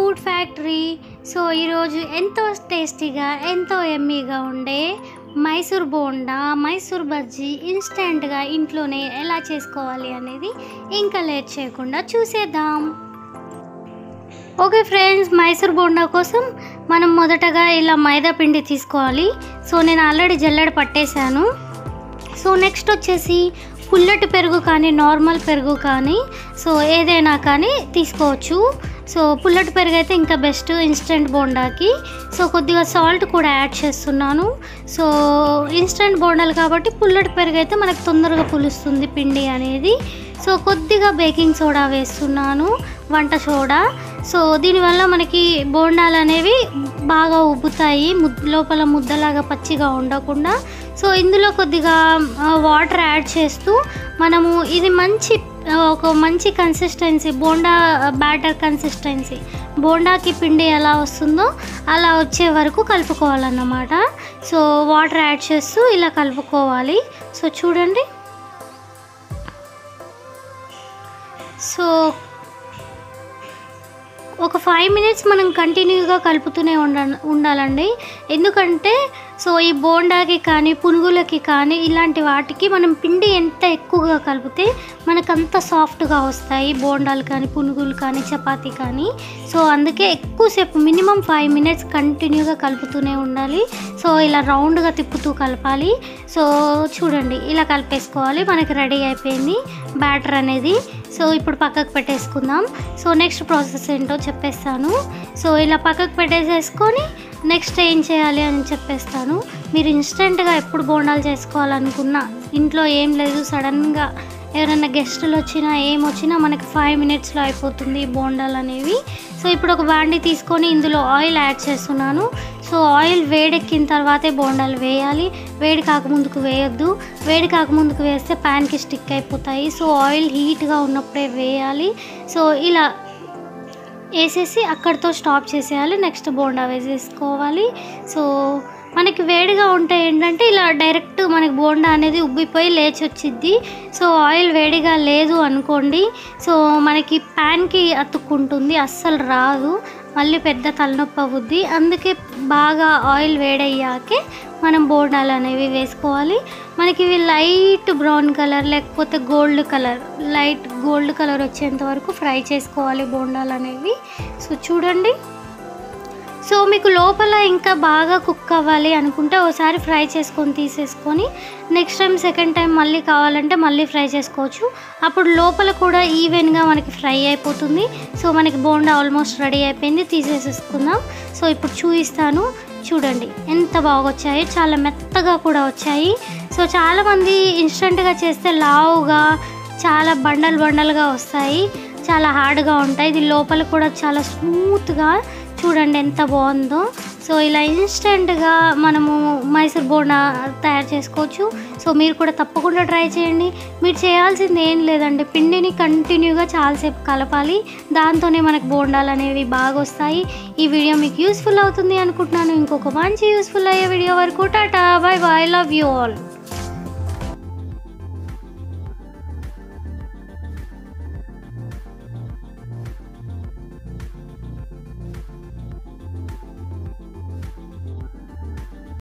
Food factory. So ఈరోజు ఎంతో టేస్టీగా ఎంతో యమ్మీగా ఉండే మైసూర్ బోండా, మైసూర్ బజ్జీ ఇన్స్టెంట్గా ఇంట్లోనే ఎలా చేసుకోవాలి అనేది ఇంకా లేట్ చేయకుండా చూసేద్దాం. ఓకే ఫ్రెండ్స్, మైసూర్ బోండా కోసం మనం మొదటగా ఇలా మైదా పిండి తీసుకోవాలి. సో నేను ఆల్రెడీ జల్లెడ పట్టేశాను. సో నెక్స్ట్ వచ్చేసి పుల్లటి పెరుగు కానీ నార్మల్ పెరుగు కానీ సో ఏదైనా కానీ తీసుకోవచ్చు. సో పుల్లటి పెరుగు అయితే ఇంకా బెస్ట్ ఇన్స్టెంట్ బోండాకి. సో కొద్దిగా సాల్ట్ కూడా యాడ్ చేస్తున్నాను. సో ఇన్స్టెంట్ బోండాలు కాబట్టి పుల్లటి పెరుగు అయితే మనకు తొందరగా పులుస్తుంది పిండి అనేది. సో కొద్దిగా బేకింగ్ సోడా వేస్తున్నాను, వంట సోడా. సో దీనివల్ల మనకి బోండాలు అనేవి బాగా ఉబ్బుతాయి, లోపల ముద్దలాగా పచ్చిగా ఉండకుండా. సో ఇందులో కొద్దిగా వాటర్ యాడ్ చేస్తూ మనము ఇది ఒక మంచి కన్సిస్టెన్సీ, బోండా బ్యాటర్ కన్సిస్టెన్సీ, బోండాకి పిండి ఎలా వస్తుందో అలా వచ్చే వరకు కలుపుకోవాలన్నమాట. సో వాటర్ యాడ్ చేస్తూ ఇలా కలుపుకోవాలి. సో చూడండి. సో ఒక 5 minutes మనం కంటిన్యూగా కలుపుతూనే ఉండాలండి. ఎందుకంటే సో ఈ బోండాకి కానీ పునుగులకి కానీ ఇలాంటి వాటికి మనం పిండి ఎంత ఎక్కువగా కలిపితే మనకంత సాఫ్ట్గా వస్తాయి బోండాలు కానీ పునుగులు కానీ చపాతీ కానీ. సో అందుకే ఎక్కువసేపు మినిమం 5 minutes కంటిన్యూగా కలుపుతూనే ఉండాలి. సో ఇలా రౌండ్గా తిప్పుతూ కలపాలి. సో చూడండి, ఇలా కలిపేసుకోవాలి. మనకి రెడీ అయిపోయింది బ్యాటర్ అనేది. సో ఇప్పుడు పక్కకు పెట్టేసుకుందాం. సో నెక్స్ట్ ప్రాసెస్ ఏంటో చెప్పేస్తాను. సో ఇలా పక్కకు పెట్టేసేసుకొని నెక్స్ట్ ఏం చేయాలి అని చెప్పేస్తాను. మీరు ఇన్స్టెంట్గా ఎప్పుడు బోండాలు చేసుకోవాలనుకున్నా, ఇంట్లో ఏం లేదు, సడన్గా ఎవరైనా గెస్టులు వచ్చినా ఏమొచ్చినా మనకి 5 minutesలో అయిపోతుంది బోండాలు అనేవి. సో ఇప్పుడు ఒక బాండి తీసుకొని ఇందులో ఆయిల్ యాడ్ చేస్తున్నాను. సో ఆయిల్ వేడెక్కిన తర్వాతే బోండాలు వేయాలి, వేడి కాకముందుకు వేయొద్దు. వేడి కాకముందుకు వేస్తే ప్యాన్కి స్టిక్ అయిపోతాయి. సో ఆయిల్ హీట్గా ఉన్నప్పుడే వేయాలి. సో ఇలా వేసేసి అక్కడితో స్టాప్ చేసేయాలి. నెక్స్ట్ బోండా వేసేసుకోవాలి. సో మనకి వేడిగా ఉంటే ఏంటంటే ఇలా డైరెక్ట్ మనకి బోండా అనేది ఉబ్బిపోయి లేచి వచ్చిద్ది. సో ఆయిల్ వేడిగా లేదు అనుకోండి, సో మనకి ప్యాన్కి అతుక్కుంటుంది, అస్సలు రాదు, మళ్ళీ పెద్ద తలనొప్పి అవుద్ది. అందుకే బాగా ఆయిల్ వేడయ్యాకే మనం బోండాలు అనేవి వేసుకోవాలి. మనకి ఇవి లైట్ బ్రౌన్ కలర్ లేకపోతే లైట్ గోల్డ్ కలర్ వచ్చేంత వరకు ఫ్రై చేసుకోవాలి బోండాలు అనేవి. సో చూడండి. సో మీకు లోపల ఇంకా బాగా కుక్ అవ్వాలి అనుకుంటే ఒకసారి ఫ్రై చేసుకొని తీసేసుకొని నెక్స్ట్ టైం సెకండ్ టైం మళ్ళీ కావాలంటే మళ్ళీ ఫ్రై చేసుకోవచ్చు. అప్పుడు లోపల కూడా ఈవెన్గా మనకి ఫ్రై అయిపోతుంది. సో మనకి బోండా ఆల్మోస్ట్ రెడీ అయిపోయింది, తీసేసేసుకుందాం. సో ఇప్పుడు చూపిస్తాను. చూడండి ఎంత బాగా వచ్చాయి, చాలా మెత్తగా కూడా వచ్చాయి. సో చాలామంది ఇన్స్టెంట్గా చేస్తే లావుగా చాలా బండలుగా వస్తాయి, చాలా హార్డ్గా ఉంటాయి. ఇది లోపల కూడా చాలా స్మూత్గా, చూడండి ఎంత బాగుందో. సో ఇలా ఇన్స్టెంట్గా మనము మైసూర్ బోండా తయారు చేసుకోవచ్చు. సో మీరు కూడా తప్పకుండా ట్రై చేయండి. మీరు చేయాల్సింది ఏం లేదండి, పిండిని కంటిన్యూగా చాలాసేపు కలపాలి, దాంతోనే మనకు బోండాలు అనేవి బాగా వస్తాయి. ఈ వీడియో మీకు యూస్ఫుల్ అవుతుంది అనుకుంటున్నాను. ఇంకొక మంచి యూస్ఫుల్ అయ్యే వీడియో వరకు Tata, by by, love you all.